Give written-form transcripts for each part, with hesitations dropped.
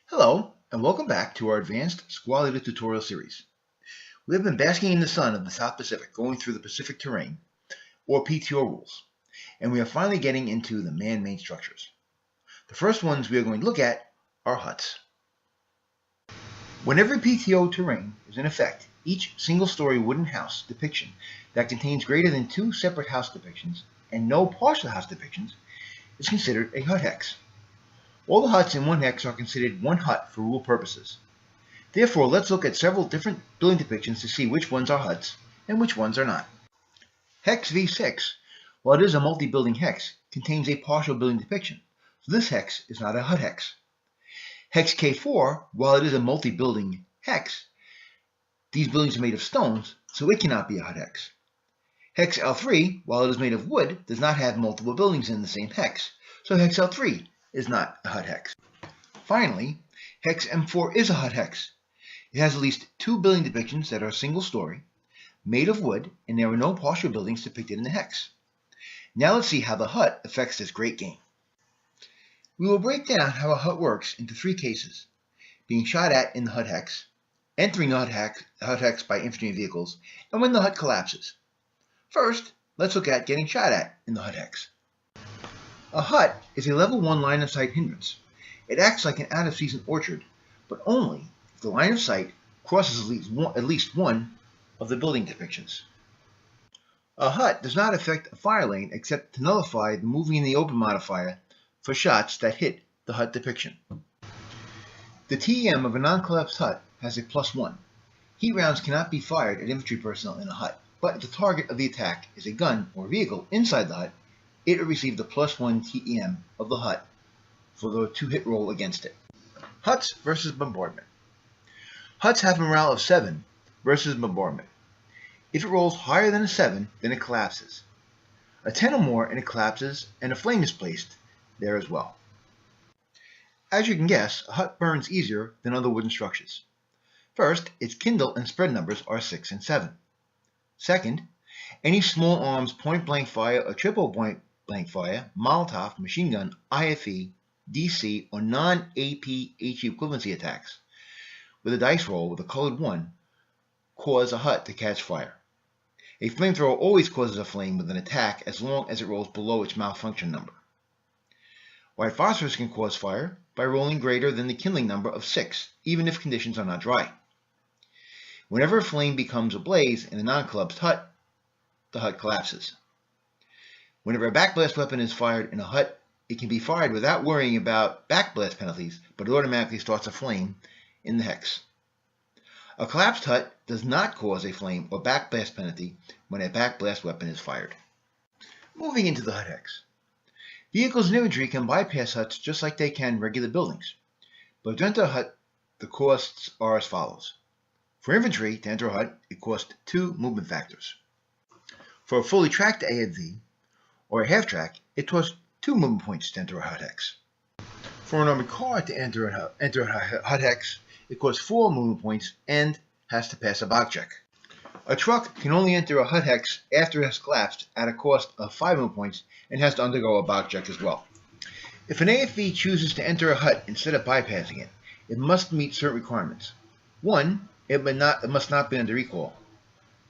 Hello, and welcome back to our Advanced Squad Leader tutorial series. We have been basking in the sun of the South Pacific, going through the Pacific terrain, or PTO rules, and we are finally getting into the man-made structures. The first ones we are going to look at are huts. Whenever PTO terrain is in effect, each single-story wooden house depiction that contains greater than two separate house depictions and no partial house depictions is considered a hut hex. All the huts in one hex are considered one hut for rule purposes. Therefore, let's look at several different building depictions to see which ones are huts and which ones are not. Hex V6, while it is a multi-building hex, contains a partial building depiction, so this hex is not a hut hex. Hex K4, while it is a multi-building hex, these buildings are made of stones, so it cannot be a hut hex. Hex L3, while it is made of wood, does not have multiple buildings in the same hex, so hex L3 is not a hut hex. Finally, hex M4 is a hut hex. It has at least two building depictions that are single story, made of wood, and there are no partial buildings depicted in the hex. Now let's see how the hut affects this great game. We will break down how a hut works into three cases: being shot at in the hut hex, entering the hut hex by infantry vehicles, and when the hut collapses. First, let's look at getting shot at in the hut hex. A hut is a level 1 line of sight hindrance. It acts like an out-of-season orchard, but only if the line of sight crosses at least one of the building depictions. A hut does not affect a fire lane except to nullify the moving in the open modifier for shots that hit the hut depiction. The TEM of a non-collapsed hut has a +1. Heat rounds cannot be fired at infantry personnel in a hut, but if the target of the attack is a gun or vehicle inside the hut, it will receive the +1 TEM of the hut for the 2-hit roll against it. Huts versus bombardment. Huts have a morale of 7 versus bombardment. If it rolls higher than a 7, then it collapses. A 10 or more and it collapses, and a flame is placed there as well. As you can guess, a hut burns easier than other wooden structures. First, its kindle and spread numbers are 6 and 7. Second, any small arms point-blank fire or triple-point blank fire, Molotov, machine gun, IFE, DC, or non-AP HE equivalency attacks with a dice roll with a colored 1 cause a hut to catch fire. A flamethrower always causes a flame with an attack as long as it rolls below its malfunction number. White phosphorus can cause fire by rolling greater than the kindling number of 6, even if conditions are not dry. Whenever a flame becomes a blaze in a non-collapsed hut, the hut collapses. Whenever a backblast weapon is fired in a hut, it can be fired without worrying about backblast penalties, but it automatically starts a flame in the hex. A collapsed hut does not cause a flame or backblast penalty when a backblast weapon is fired. Moving into the hut hex. Vehicles and infantry can bypass huts just like they can regular buildings, but to enter a hut, the costs are as follows. For infantry, to enter a hut, it costs 2 movement factors. For a fully tracked AFV, or a half-track, it costs 2 movement points to enter a hut hex. For an armored car to enter a hut hex, it costs 4 movement points and has to pass a box check. A truck can only enter a hut hex after it has collapsed at a cost of 5 movement points and has to undergo a box check as well. If an AFV chooses to enter a hut instead of bypassing it, it must meet certain requirements. 1, it must not be under recall.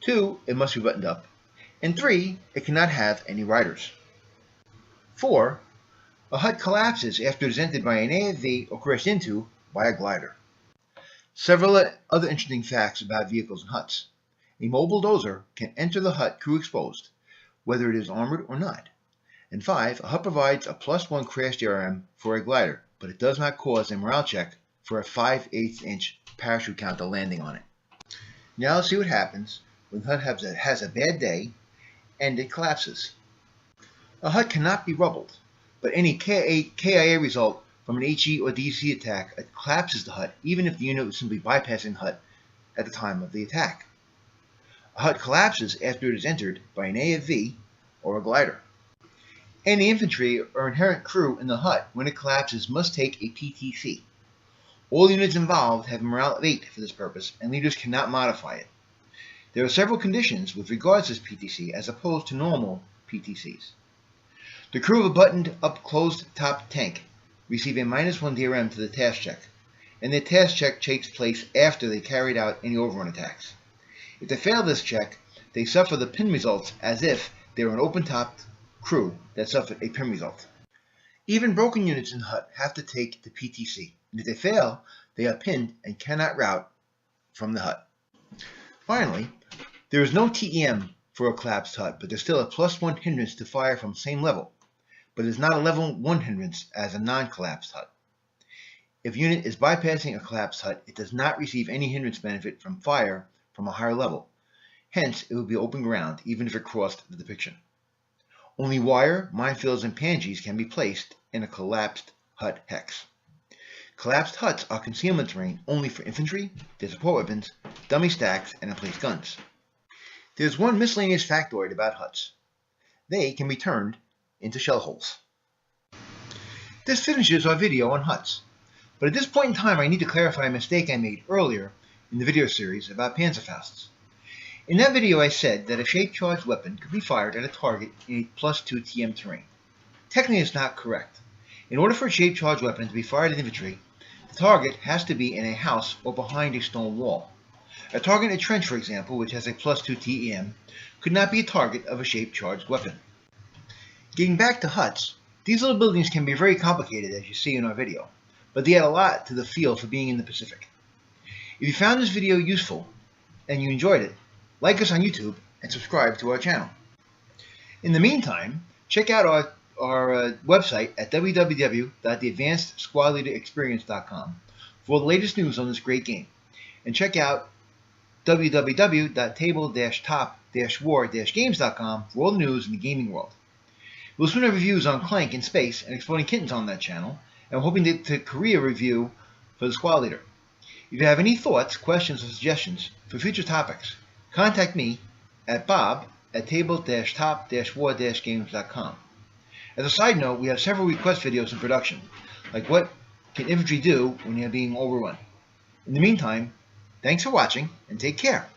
2, it must be buttoned up. And 3, it cannot have any riders. 4, a hut collapses after it is entered by an AFV or crashed into by a glider. Several other interesting facts about vehicles and huts. A mobile dozer can enter the hut crew exposed, whether it is armored or not. And 5, a hut provides a +1 crash DRM for a glider, but it does not cause a morale check for a 5/8" parachute counter landing on it. Now let's see what happens when the hut has a bad day and it collapses. A hut cannot be rubbled, but any KIA result from an HE or DC attack collapses the hut even if the unit was simply bypassing the hut at the time of the attack. A hut collapses after it is entered by an AFV or a glider. Any infantry or inherent crew in the hut when it collapses must take a PTC. All units involved have a morale of 8 for this purpose, and leaders cannot modify it. There are several conditions with regards to this PTC as opposed to normal PTCs. The crew of a buttoned-up closed-top tank receive a -1 DRM to the task check, and their task check takes place after they carried out any overrun attacks. If they fail this check, they suffer the pin results as if they were an open-topped crew that suffered a pin result. Even broken units in the hut have to take the PTC, and if they fail, they are pinned and cannot route from the hut. Finally, there is no TEM for a collapsed hut, but there's still a +1 hindrance to fire from same level, but it is not a level 1 hindrance as a non-collapsed hut. If a unit is bypassing a collapsed hut, it does not receive any hindrance benefit from fire from a higher level. Hence, it will be open ground even if it crossed the depiction. Only wire, minefields, and pansies can be placed in a collapsed hut hex. Collapsed huts are concealment terrain only for infantry, their support weapons, dummy stacks, and emplaced guns. There's one miscellaneous factoid about huts. They can be turned into shell holes. This finishes our video on huts, but at this point in time I need to clarify a mistake I made earlier in the video series about Panzerfausts. In that video I said that a shape-charged weapon could be fired at a target in a +2 TM terrain. Technically it's not correct. In order for a shape-charged weapon to be fired at infantry, the target has to be in a house or behind a stone wall. A target in a trench, for example, which has a +2 TEM, could not be a target of a shape-charged weapon. Getting back to huts, these little buildings can be very complicated as you see in our video, but they add a lot to the feel for being in the Pacific. If you found this video useful and you enjoyed it, like us on YouTube and subscribe to our channel. In the meantime, check out our website at www.theadvancedsquadleaderexperience.com for the latest news on this great game, and check out www.table-top-war-games.com for all the news in the gaming world. We'll soon have reviews on Clank in Space and Exploding Kittens on that channel, and we're hoping to Korea review for the Squad Leader. If you have any thoughts, questions, or suggestions for future topics, contact me at bob@table-top-war-games.com. As a side note, we have several request videos in production, like what can infantry do when they are being overrun. In the meantime, thanks for watching and take care.